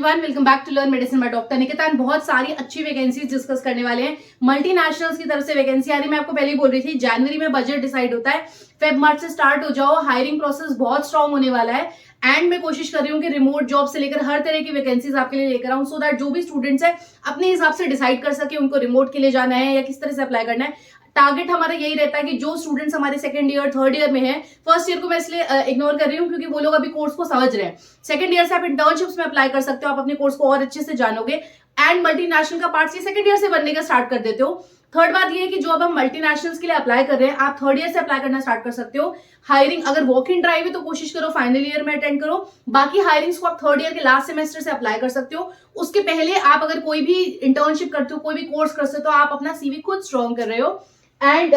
Everyone, welcome back to learn medicine by doctor Nikita. बहुत सारी अच्छी वैकेंसीज डिस्कस करने वाले हैं। मल्टीनेशनल्स की तरफ से वैकेंसी आ रही है। मैं आपको पहले ही बोल रही थी, जनवरी में बजट डिसाइड होता है, फेब मार्च से स्टार्ट हो जाओ। हायरिंग प्रोसेस बहुत स्ट्रांग होने वाला है एंड मैं कोशिश कर रही हूँ कि रिमोट जॉब से लेकर हर तरह की वैकेंसीज आपके लिए लेकर आऊं, सो दैट जो भी स्टूडेंट्स है अपने हिसाब से डिसाइड कर सके उनको रिमोट के लिए जाना है या किस तरह से अप्लाई करना है। टारगेट हमारा यही रहता है कि जो स्टूडेंट्स हमारे सेकंड ईयर थर्ड ईयर में है, फर्स्ट ईयर को मैं इसलिए इग्नोर कर रही हूँ क्योंकि वो लोग अभी कोर्स को समझ रहे हैं। सेकंड ईयर से आप इंटर्नशिप्स में अप्लाई कर सकते हो, आप अपने कोर्स को और अच्छे से जानोगे एंड मल्टीनेशनल का पार्ट सेकंड ईयर से बनने का स्टार्ट कर देते हो। थर्ड बात ये है कि जो अब हम मल्टीनेशनल्स के लिए अप्लाई कर रहे हैं, आप थर्ड ईयर से अप्लाई करना स्टार्ट कर सकते हो। हायरिंग अगर वॉक इन ड्राइव है तो कोशिश करो फाइनल ईयर में अटेंड करो। बाकी हायरिंग्स को आप थर्ड ईयर के लास्ट सेमेस्टर से अप्लाई कर सकते हो। उसके पहले आप अगर कोई भी इंटर्नशिप करते हो, कोई भी कोर्स करते हो, तो आप अपना सीवी खुद स्ट्रॉन्ग कर रहे हो। एंड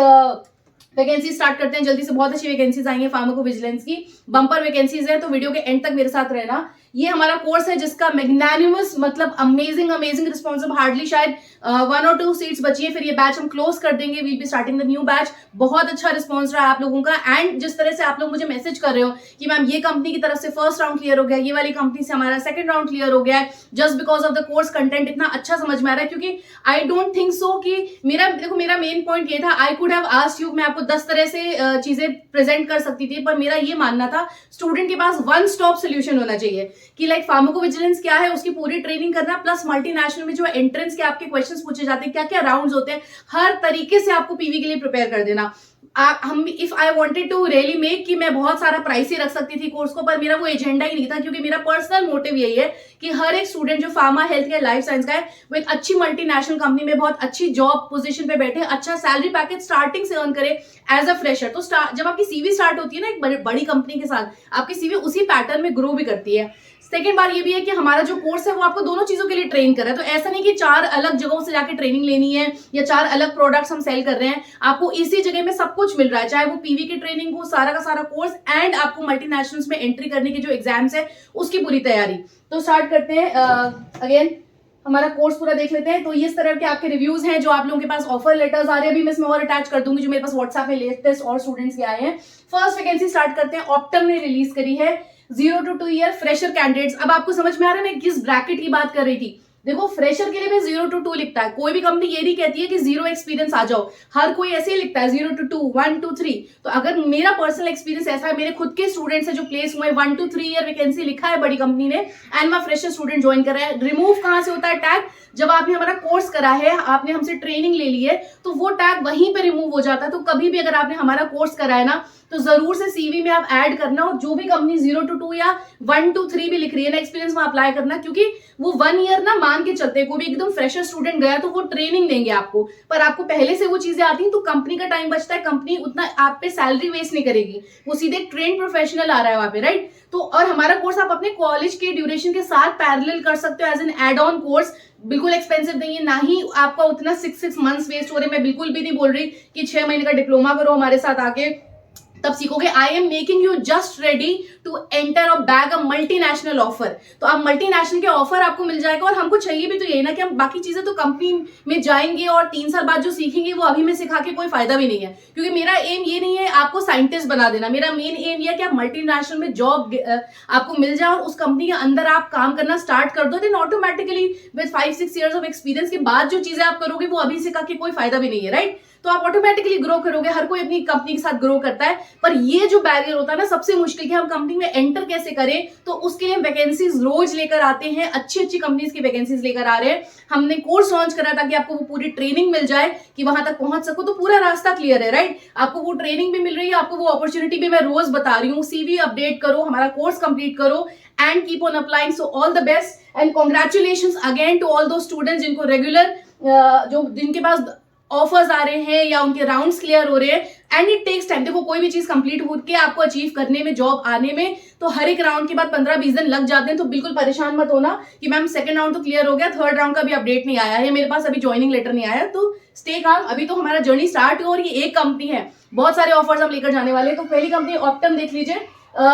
वैकेंसी स्टार्ट करते हैं जल्दी से। बहुत अच्छी वैकेंसीज आई हैं फार्माकोविजिलेंस की, बम्पर वैकेंसीज है, तो वीडियो के एंड तक मेरे साथ रहना। ये हमारा कोर्स है जिसका मैग्नानिमस मतलब अमेजिंग रिस्पॉन्स, हार्डली शायद 1 और 2 सीट्स बची है, फिर ये बैच हम क्लोज कर देंगे। We'll be starting the new batch. बहुत अच्छा रिस्पॉन्स रहा आप लोगों का एंड जिस तरह से आप लोग मुझे मैसेज कर रहे हो कि मैम ये कंपनी की तरफ से फर्स्ट राउंड क्लियर हो गया, ये वाली कंपनी से हमारा सेकंड राउंड क्लियर हो गया है, just because of the course content इतना अच्छा समझ में आ रहा है। क्योंकि आई डोंट थिंक सो कि मेरा मेन पॉइंट ये था, I could have asked you, मैं आपको 10 तरह से चीजें प्रेजेंट कर सकती थी, पर मेरा ये मानना था स्टूडेंट के पास वन स्टॉप सोल्यूशन होना चाहिए कि लाइक फार्माकोविजिलेंस क्या है, उसकी पूरी ट्रेनिंग करना, प्लस मल्टीनेशनल में जो एंट्रेंस के आपके क्वेश्चंस पूछे जाते हैं, क्या क्या राउंड्स होते हैं, हर तरीके से आपको पीवी के लिए प्रिपेयर कर देना। हम if I wanted to really make कि मैं बहुत सारा प्राइस ही रख सकती थी कोर्स को, पर मेरा वो एजेंडा ही नहीं था। क्योंकि मेरा पर्सनल मोटिव यही है कि हर एक स्टूडेंट जो pharma health care life science का है, वो एक अच्छी मल्टीनेशनल कंपनी में बहुत अच्छी जॉब पोजीशन पे बैठे, अच्छा सैलरी पैकेज स्टार्टिंग से अर्न करे एज अ फ्रेशर। तो जब आपकी सीवी स्टार्ट होती है ना एक बड़ी कंपनी के साथ, आपकी सीवी उसी पैटर्न में ग्रो भी करती है। सेकेंड बार ये भी है कि हमारा जो कोर्स है वो आपको दोनों चीजों के लिए ट्रेन कर रहा है। तो ऐसा नहीं कि 4 अलग जगहों से जाके ट्रेनिंग लेनी है या 4 अलग प्रोडक्ट्स हम सेल कर रहे हैं। आपको इसी जगह में सब कुछ मिल रहा है, चाहे वो पीवी की ट्रेनिंग हो, सारा का सारा कोर्स एंड आपको मल्टीनेशनल्स में एंट्री करने के जो एग्जाम्स है उसकी पूरी तैयारी। तो स्टार्ट करते हैं। अगेन हमारा कोर्स पूरा देख लेते हैं। तो इस तरह के आपके रिव्यूज हैं जो आप लोगों के पास ऑफर लेटर्स आ रहे हैं, अभी मैं इसमें और अटैच कर दूंगी जो मेरे पास व्हाट्सएप में लेटेस्ट और स्टूडेंट्स के आए हैं। फर्स्ट वैकेंसी स्टार्ट करते हैं। ऑप्टम ने रिलीज करी है 0 to 2 ईयर फ्रेशर कैंडिडेट्स। अब आपको समझ में आ रहा है मैं किस ब्रैकेट की बात कर रही थी। देखो फ्रेशर के लिए भी 0 to 2 लिखता है, कोई भी कंपनी ये नहीं कहती है कि 0 एक्सपीरियंस आ जाओ, हर कोई ऐसे ही लिखता है 0 to 2, 1 to 3। तो अगर मेरा पर्सनल एक्सपीरियंस ऐसा है, मेरे खुद के स्टूडेंट्स है जो प्लेस हुए 1 to 3 ईयर वैकेंसी लिखा है बड़ी कंपनी ने एंड मैं फ्रेशर स्टूडेंट ज्वाइन कर रहा है। रिमूव कहां से होता है टैग? जब आपने हमारा कोर्स करा है, आपने हमसे ट्रेनिंग ले ली है, तो वो टैग वहीं पे रिमूव हो जाता है। तो कभी भी अगर आपने हमारा कोर्स करा है ना, तो जरूर से सीवी में आप ऐड करना, और जो भी कंपनी 0 to 2 या 1 to 3 भी लिख रही है ना एक्सपीरियंस, वहां अप्लाई करना। क्योंकि वो 1 ईयर ना मान के चलते, कोई भी एकदम फ्रेशर स्टूडेंट गया तो वो ट्रेनिंग देंगे आपको, पर आपको पहले से वो चीजें आती हैं तो कंपनी का टाइम बचता है, कंपनी उतना आप पे सैलरी वेस्ट नहीं करेगी, वो सीधे एक ट्रेन प्रोफेशनल आ रहा है वहां पे, राइट। तो और हमारा कोर्स आप अपने कॉलेज के ड्यूरेशन के साथ पैरेलल कर सकते हो as an add on course. बिल्कुल एक्सपेंसिव नहीं है, ना ही आपका उतना 6 मंथ्स वेस्ट हो रहे। मैं बिल्कुल भी नहीं बोल रही कि 6 महीने का डिप्लोमा करो हमारे साथ आके तब सीखोगे। I am making you just ready to enter और बैग अ मल्टीनेशनल ऑफर। तो आप मल्टीनेशनल के ऑफर आपको मिल जाएगा, और हमको चाहिए भी तो यही ना कि हम बाकी चीजें तो कंपनी में जाएंगे और 3 साल बाद जो सीखेंगे वो अभी में सिखा के कोई फायदा भी नहीं है। क्योंकि मेरा एम ये नहीं है आपको साइंटिस्ट बना देना, मेरा मेन एम ये है कि आप मल्टीनेशनल में जॉब आपको मिल जाए और उस कंपनी के अंदर आप काम करना स्टार्ट कर दो। Then automatically with 5-6 years of experience के बाद जो चीजें आप करोगे वो अभी सिखा के कोई फायदा भी नहीं है, राइट। तो आप ऑटोमेटिकली ग्रो करोगे, हर कोई अपनी कंपनी के साथ ग्रो करता है। पर ये जो बैरियर होता है ना सबसे मुश्किल कि हम कंपनी में एंटर कैसे करें, तो उसके लिए वैकेंसीज रोज लेकर आते हैं, अच्छी कंपनीज की वैकेंसीज लेकर आ रहे हैं। हमने कोर्स लॉन्च करा ताकि आपको वो पूरी ट्रेनिंग मिल जाए कि वहां तक पहुंच सको, तो पूरा रास्ता क्लियर है, राइट। आपको वो ट्रेनिंग भी मिल रही है, आपको वो अपॉर्चुनिटी भी मैं रोज बता रही हूँ। सीवी अपडेट करो, हमारा कोर्स कंप्लीट करो and keep on applying. So all the best and congratulation again to all दो स्टूडेंट्स जिनको रेगुलर जिनके पास ऑफर्स आ रहे हैं या उनके राउंड्स क्लियर हो रहे हैं। And it takes time. देखो कोई भी चीज कंप्लीट होकर आपको अचीव करने में, जॉब आने में, तो हर एक राउंड के बाद 15-20 दिन लग जाते हैं। तो बिल्कुल परेशान मत होना कि मैम सेकंड राउंड तो क्लियर हो गया, थर्ड राउंड का भी अपडेट नहीं आया है, मेरे पास अभी ज्वाइनिंग लेटर नहीं आया। तो स्टे काम, अभी तो हमारा जर्नी स्टार्ट हो और ये एक कंपनी है, बहुत सारे ऑफर्स हम लेकर जाने वाले हैं। तो पहली कंपनी ऑप्टम देख लीजिए।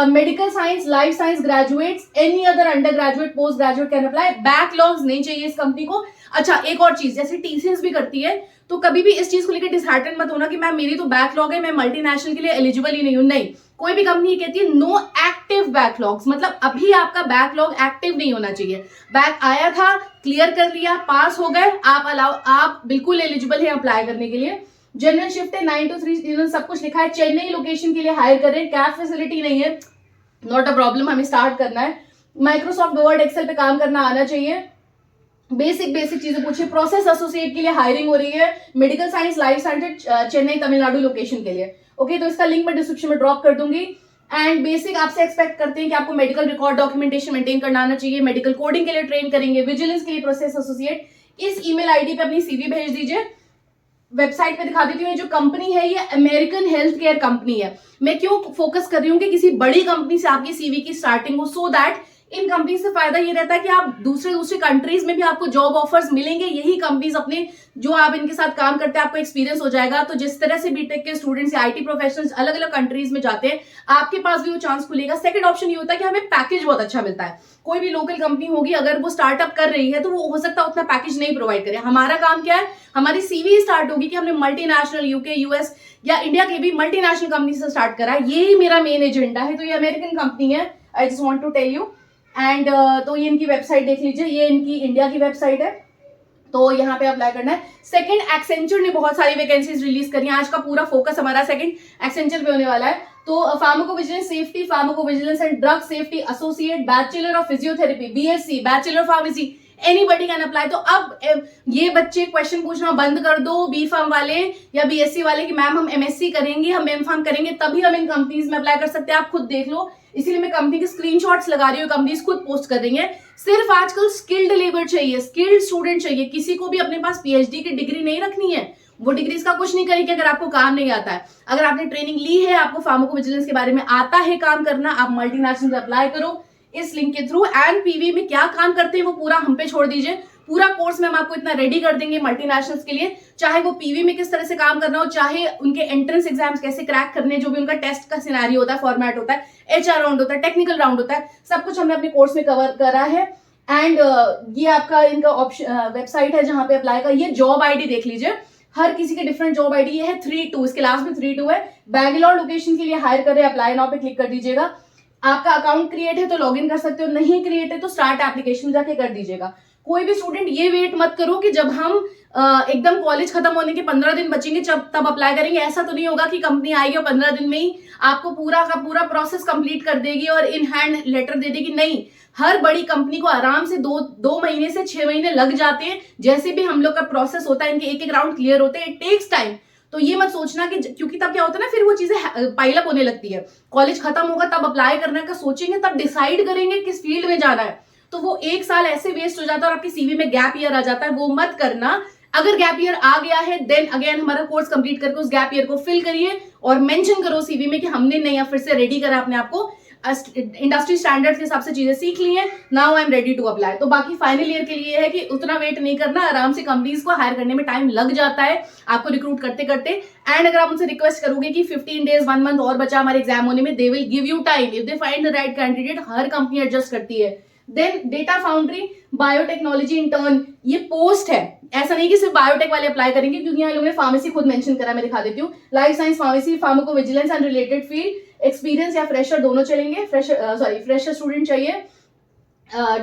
Medical science, life science graduates, any other under graduate, post graduate can apply. Backlogs नहीं चाहिए इस कंपनी को। अच्छा एक और चीज, जैसे टीसीएस भी करती है, तो कभी भी इस चीज को लेकर डिसहार्टन मत होना कि मैम मेरी तो बैकलॉग है, मैं मल्टीनेशनल के लिए एलिजिबल ही नहीं हूं। नहीं, कोई भी कंपनी कहती है नो एक्टिव बैकलॉग्स, मतलब अभी आपका बैकलॉग एक्टिव नहीं होना चाहिए। बैक आया था, क्लियर कर लिया, पास हो गए, आप बिल्कुल एलिजिबल है अप्लाई करने के लिए। जनरल शिफ्ट है 9 to 3, सब कुछ लिखा है। चेन्नई लोकेशन के लिए हायर कर रहे हैं, कैब फैसिलिटी नहीं है, नॉट अ प्रॉब्लम, हमें स्टार्ट करना है। माइक्रोसॉफ्ट वर्ड एक्सेल पे काम करना आना चाहिए। बेसिक चीजें पूछिए। प्रोसेस एसोसिएट के लिए हायरिंग हो रही है, medical science life science, Chennai Tamil Nadu location के लिए। ओके, तो इसका लिंक मैं डिस्क्रिप्शन में ड्रॉप कर दूंगी। एंड बेसिक आपसे एक्सपेक्ट करते हैं कि आपको मेडिकल रिकॉर्ड डॉक्यूमेंटेशन मेंटेन करना आना चाहिए। मेडिकल कोडिंग के लिए ट्रेन करेंगे, विजिलेंस के लिए प्रोसेस एसोसिएट। इस ईमेल आईडी पे अपनी सीवी भेज दीजिए। वेबसाइट पे दिखा देती हूँ, जो कंपनी है ये अमेरिकन हेल्थ केयर कंपनी है। मैं क्यों फोकस कर रही हूँ कि किसी बड़ी कंपनी से आपकी सीवी की स्टार्टिंग हो, सो दैट इन कंपनी से फायदा ये रहता है कि आप दूसरे कंट्रीज में भी आपको जॉब ऑफर्स मिलेंगे। यही कंपनीज अपने जो आप इनके साथ काम करते हैं आपको एक्सपीरियंस हो जाएगा। तो जिस तरह से बीटेक के स्टूडेंट्स या आईटी प्रोफेशनल्स अलग अलग कंट्रीज में जाते हैं, आपके पास भी वो चांस खुलेगा। सेकंड ऑप्शन ये होता है कि हमें पैकेज बहुत अच्छा मिलता है। कोई भी लोकल कंपनी होगी, अगर वो स्टार्टअप कर रही है तो वो हो सकता है उतना पैकेज नहीं प्रोवाइड करे। हमारा काम क्या है, हमारी सीवी स्टार्ट होगी कि हमने मल्टीनेशनल यूके यूएस या इंडिया के भी मल्टीनेशनल कंपनी से स्टार्ट करा है। यही मेरा मेन एजेंडा है। तो ये अमेरिकन कंपनी है, I just want to tell you. And तो ये इनकी वेबसाइट देख लीजिए, ये इनकी इंडिया की वेबसाइट है, तो यहाँ पे अप्लाई करना है। सेकंड, एक्सेंचर ने बहुत सारी वैकेंसीज रिलीज करी हैं। आज का पूरा फोकस हमारा सेकंड एक्सेंचर पे होने वाला है। तो pharmacovigilance safety, pharmacovigilance and drug safety associate, bachelor of physiotherapy, BSc, bachelor pharmacy, anybody can apply. तो अब ये बच्चे क्वेश्चन पूछना बंद कर दो, बी फार्म वाले या बीएससी वाले, कि मैम हम एमएससी करेंगे, हम एम फार्म करेंगे तभी हम इन कंपनीज में अप्लाई कर सकते हैं। आप खुद देख लो, इसीलिए मैं कंपनी के स्क्रीनशॉट्स लगा रही हूँ, कंपनीज खुद पोस्ट कर रही हैं। सिर्फ आजकल स्किल्ड लेबर चाहिए, स्किल्ड स्टूडेंट चाहिए। किसी को भी अपने पास पीएचडी की डिग्री नहीं रखनी है, वो डिग्री इसका कुछ नहीं करेगी अगर आपको काम नहीं आता है। अगर आपने ट्रेनिंग ली है, आपको फार्माकोविजिलेंस के बारे में आता है काम करना, आप मल्टीनेशनल अप्लाई करो इस लिंक के थ्रू। एंड पीवी में क्या काम करते हैं वो पूरा हम पे छोड़ दीजिए, पूरा कोर्स में हम आपको इतना रेडी कर देंगे मल्टीनेशनल्स के लिए। चाहे वो पीवी में किस तरह से काम करना हो, चाहे उनके एंट्रेंस एग्जाम्स कैसे क्रैक करने, जो भी उनका टेस्ट का सिनेरियो होता है, फॉर्मेट होता है, एचआर राउंड होता है, टेक्निकल राउंड होता है, सब कुछ हमने अपने कोर्स में कवर करा है। एंड ये आपका इनका ऑप्शन वेबसाइट है जहां पे अप्लाई का। ये जॉब आईडी देख लीजिए, हर किसी के डिफरेंट जॉब आईडी है। 32 इसके लास्ट में 32 है। बैंगलोर लोकेशन के लिए हायर कर रहे हैं, अप्लाई नाउ पे क्लिक कर दीजिएगा। आपका अकाउंट क्रिएट है तो लॉगिन कर सकते हो, नहीं क्रिएट है तो स्टार्ट एप्लीकेशन जाके कर दीजिएगा। कोई भी स्टूडेंट ये वेट मत करो कि जब हम एकदम कॉलेज खत्म होने के 15 दिन बचेंगे तब अप्लाई करेंगे। ऐसा तो नहीं होगा कि कंपनी आएगी और 15 दिन में ही आपको पूरा का पूरा प्रोसेस कंप्लीट कर देगी और इन हैंड लेटर दे देगी। नहीं, हर बड़ी कंपनी को आराम से 2 महीने से 6 महीने लग जाते हैं। जैसे भी हम लोग का प्रोसेस होता है, इनके एक राउंड क्लियर होते हैं, इट टेक्स टाइम। तो ये मत सोचना कि क्योंकि तब क्या होता है ना, फिर वो चीजें पाइलअप होने लगती है। कॉलेज खत्म होगा तब अप्लाई करने का सोचेंगे, तब डिसाइड करेंगे किस फील्ड में जाना है, तो वो 1 साल ऐसे वेस्ट हो जाता है और आपकी सीवी में गैप ईयर आ जाता है। वो मत करना। अगर गैप ईयर आ गया है देन अगेन हमारा कोर्स कंप्लीट करके उस गैप ईयर को फिल करिए और मेंशन करो सीवी में कि हमने नया फिर से रेडी करा अपने आप को, इंडस्ट्री स्टैंडर्ड के हिसाब से चीजें सीख ली हैं, now I am ready to apply. तो बाकी फाइनल ईयर के लिए है कि उतना वेट नहीं करना, आराम से कंपनीज को हायर करने में टाइम लग जाता है आपको रिक्रूट करते करते। एंड अगर आप उनसे रिक्वेस्ट करोगे कि 15 डेज 1 मंथ और बचा हमारे एग्जाम होने में, they will give you time if they find the right candidate. हर कंपनी एडजस्ट करती है। Then data foundry biotechnology intern, ये पोस्ट है, ऐसा नहीं कि सिर्फ बायोटेक वाले अप्लाई करेंगे, क्योंकि यहाँ लोगों ने फार्मेसी खुद मेंशन करा, मैं दिखा देती हूँ। Life science, pharmacy, pharmacovigilance and related field, experience या फ्रेशर दोनों चलेंगे। फ्रेशर स्टूडेंट चाहिए।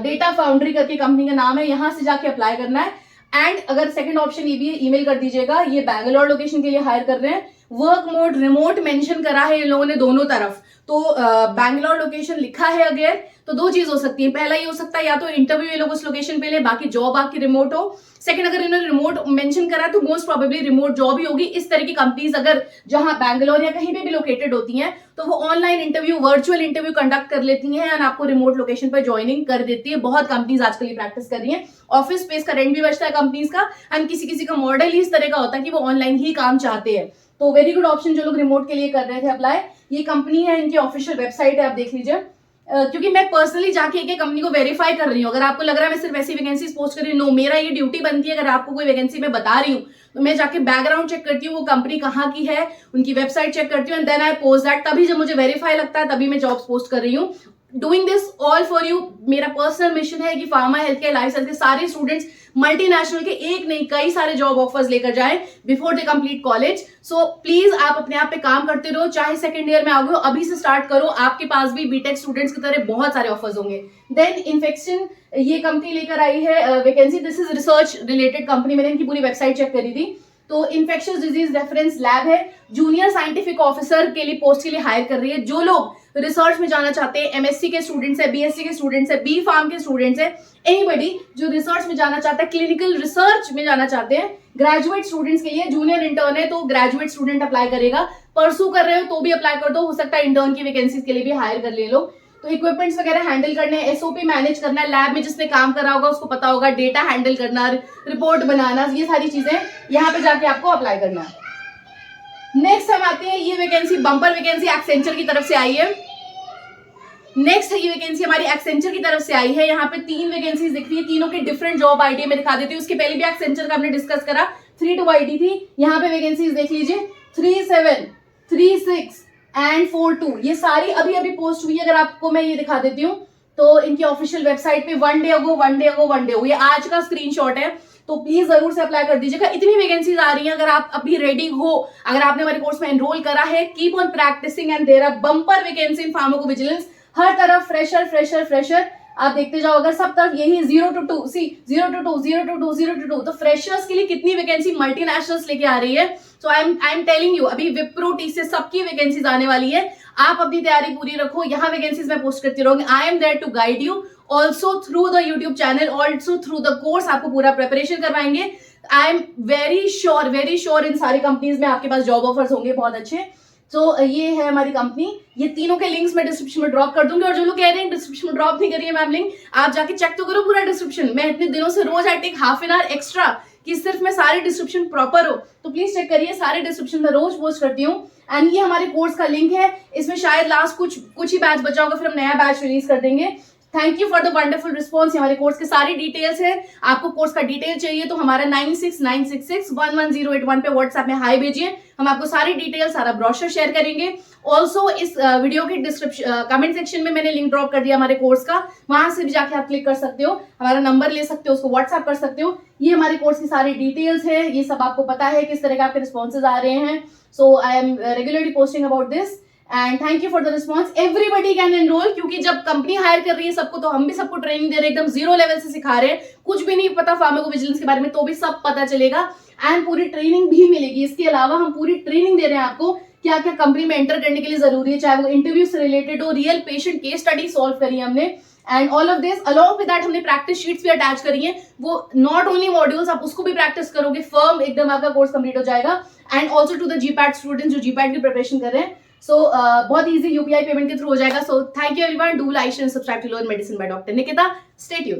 डेटा फाउंड्री करके कंपनी का नाम है, यहां से जाके अप्लाई करना है। एंड अगर सेकंड ऑप्शन ये भी है, ईमेल कर दीजिएगा। ये बैंगलोर लोकेशन के लिए हायर कर रहे हैं। वर्क मोड रिमोट मेंशन करा है इन लोगों ने दोनों तरफ, तो बैंगलोर लोकेशन लिखा है अगर, तो 2 चीज हो सकती है। पहला ये हो सकता है या तो इंटरव्यू ये लोग उस लोकेशन पे ले, बाकी जॉब आपकी रिमोट हो। सेकंड, अगर इन्होंने रिमोट मेंशन करा तो मोस्ट प्रोबेबली रिमोट जॉब ही होगी। इस तरह की कंपनीज अगर जहां बैंगलोर या कहीं पे भी लोकेटेड होती हैं तो वो online interview, virtual interview conduct कर लेती हैं एंड आपको रिमोट लोकेशन पर ज्वाइनिंग कर देती है। बहुत कंपनीज आजकल ये प्रैक्टिस कर रही है। ऑफिस स्पेस का रेंट भी बचता है कंपनीज का, एंड किसी किसी का मॉडल ही इस तरह का होता है कि वो ऑनलाइन ही काम चाहते हैं। तो वेरी गुड ऑप्शन जो लोग रिमोट के लिए कर रहे थे अप्लाई। ये कंपनी है, इनकी ऑफिशियल वेबसाइट है, आप देख लीजिए। क्योंकि मैं पर्सनली जाके एक कंपनी को वेरीफाई कर रही हूँ। अगर आपको लग रहा है मैं सिर्फ ऐसी वैकेंसीज पोस्ट कर रही हूँ, नो, मेरा ये ड्यूटी बनती है। अगर आपको कोई वैकेंसी मैं बता रही हूँ तो मैं जाके बैकग्राउंड चेक करती हूँ, वो कंपनी कहाँ की है, उनकी वेबसाइट चेक करती हूँ, and then I post that. तभी जब मुझे वेरीफाई लगता है तभी मैं जॉब्स पोस्ट कर रही हूँ। Doing this all for you, मेरा पर्सनल मिशन है कि pharma, health care, life science के सारे स्टूडेंट्स मल्टीनेशनल के एक नहीं कई सारे जॉब ऑफर्स लेकर जाएं before they complete college. So please आप अपने आप पे काम करते रहो, चाहे सेकंड ईयर में आ गए हो अभी से स्टार्ट करो, आपके पास भी बीटेक स्टूडेंट्स की तरह बहुत सारे ऑफर्स होंगे। देन इन्फेक्शन, ये कंपनी लेकर आई है vacancy, this is research related company, मैंने इनकी पूरी वेबसाइट चेक करी थी। तो इन्फेक्शियस डिजीज रेफरेंस लैब है, जूनियर साइंटिफिक ऑफिसर के लिए पोस्ट के लिए हायर कर रही है। जो लोग रिसर्च में जाना चाहते हैं, एमएससी के स्टूडेंट्स है, बीएससी के स्टूडेंट्स है, बी फार्म के स्टूडेंट्स है, एनीबडी जो रिसर्च में जाना चाहता है, क्लिनिकल रिसर्च में जाना चाहते हैं, ग्रेजुएट स्टूडेंट्स के लिए, जूनियर इंटर्न है तो ग्रेजुएट स्टूडेंट अप्लाई करेगा, परसू कर रहे हो तो भी अप्लाई कर दो, हो सकता है इंटर्न की वैकेंसीज के लिए भी हायर कर ले लो। तो इक्विपमेंट्स वगैरह हैंडल करने, एसओपी मैनेज करना है, लैब में जिसने काम करा होगा उसको पता होगा, डेटा हैंडल करना, रिपोर्ट बनाना, ये सारी चीजें यहाँ पे जाके आपको अप्लाई करना है। नेक्स्ट हम आते हैं, ये वैकेंसी बम्पर वैकेंसी एक्सेंचर की तरफ से आई है। नेक्स्ट ये वैकेंसी हमारी एक्सेंचर की तरफ से आई है। यहाँ पे 3 वैकेंसीज दिख रही है, तीनों के डिफरेंट जॉब आईडी में दिखा देती हूँ। उसके पहले भी एक्सेंचर का हमने डिस्कस करा, 3-2 आईडी थी। यहाँ पे वैकेंसीज देख लीजिए, 3-7, 3-6 एंड 4-2, ये सारी अभी अभी पोस्ट हुई है। अगर आपको मैं ये दिखा देती हूँ तो इनकी ऑफिशियल वेबसाइट पे 1 डे अगो ये आज का स्क्रीनशॉट है, तो प्लीज जरूर से अप्लाई कर दीजिएगा। इतनी वैकेंसीज आ रही हैं, अगर आप अभी रेडी हो, अगर आपने हमारे कोर्स में एनरोल करा है, keep on practising and there are bumper vacancy in pharmacovigilance. हर तरफ फ्रेशर फ्रेशर फ्रेशर, आप देखते जाओ, अगर सब तरफ यही 0 to 2, C 0 to 2, 0 to 2, 0 to 2, तो फ्रेशर्स के लिए कितनी वैकेंसी मल्टीनेशनल्स लेके आ रही है। सो आई एम टेलिंग यू, अभी विप्रो टीसीएस सबकी वैकेंसीज आने वाली है, आप अपनी तैयारी पूरी रखो। यहाँ वैकेंसीज मैं पोस्ट करती रहूंगी, I am there to guide you also through the YouTube channel, also through the course, आपको पूरा प्रिपरेशन करवाएंगे। आई एम वेरी श्योर इन सारी कंपनीज में आपके पास जॉब ऑफर्स होंगे बहुत अच्छे। तो ये है हमारी कंपनी, ये तीनों के लिंक्स मैं डिस्क्रिप्शन में ड्रॉप कर दूंगी। और जो लोग कह रहे हैं डिस्क्रिप्शन में ड्रॉप नहीं करिए मैम लिंक, आप जाके चेक तो करो पूरा डिस्क्रिप्शन। मैं इतने दिनों से रोज I take half an hour extra कि सिर्फ मैं सारे डिस्क्रिप्शन प्रॉपर हो, तो प्लीज चेक करिए, सारे डिस्क्रिप्शन में रोज पोस्ट करती हूँ। एंड ये हमारे कोर्स का लिंक है, इसमें शायद लास्ट कुछ ही बैच बचा होगा, फिर हम नया बैच रिलीज कर देंगे। Thank you for the wonderful response. हमारे कोर्स के सारी डिटेल्स है, आपको कोर्स का डिटेल चाहिए तो हमारा 9696611081 पे व्हाट्सएप में हाई भेजिए, हम आपको सारी डिटेल, सारा ब्रोशर शेयर करेंगे। ऑल्सो इस वीडियो के डिस्क्रिप्शन कमेंट सेक्शन में मैंने लिंक ड्रॉप कर दिया हमारे कोर्स का, वहां से भी जाके आप क्लिक कर सकते हो, हमारा नंबर ले सकते हो, उसको व्हाट्सएप कर सकते हो। ये हमारे कोर्स की सारी डिटेल्स है, ये सब आपको पता है किस तरह के आपके रिस्पॉन्सेज आ रहे हैं। So I am regularly posting about this and thank you for the response. Everybody can enrol, क्योंकि जब कंपनी हायर कर रही है सबको, तो हम भी सबको ट्रेनिंग दे रहे हैं, एकदम 0 लेवल से सिखा रहे हैं। कुछ भी नहीं पता फार्माकोविजिलेंस के बारे में तो भी सब पता चलेगा एंड पूरी ट्रेनिंग भी मिलेगी। इसके अलावा हम पूरी ट्रेनिंग दे रहे हैं आपको, क्या क्या कंपनी में एंटर करने के लिए जरूरी है, चाहे वो इंटरव्यू से रिलेटेड हो, real patient case study solve करी है हमने, and all of this along with that हमने प्रैक्टिस शीट्स भी अटैच करी है। वो नॉट ओनली मॉड्यूल्स, आप उसको भी प्रैक्टिस करोगे, फर्म एकदम आपका कोर्स कंप्लीट हो जाएगा। And also to the GPAT students जो जीपैट की प्रिपरेशन कर रहे हैं, सो बहुत इजी यूपीआई पेमेंट के थ्रू हो जाएगा। So thank you everyone, do like and subscribe to learn medicine by doctor Nikita, stay tuned.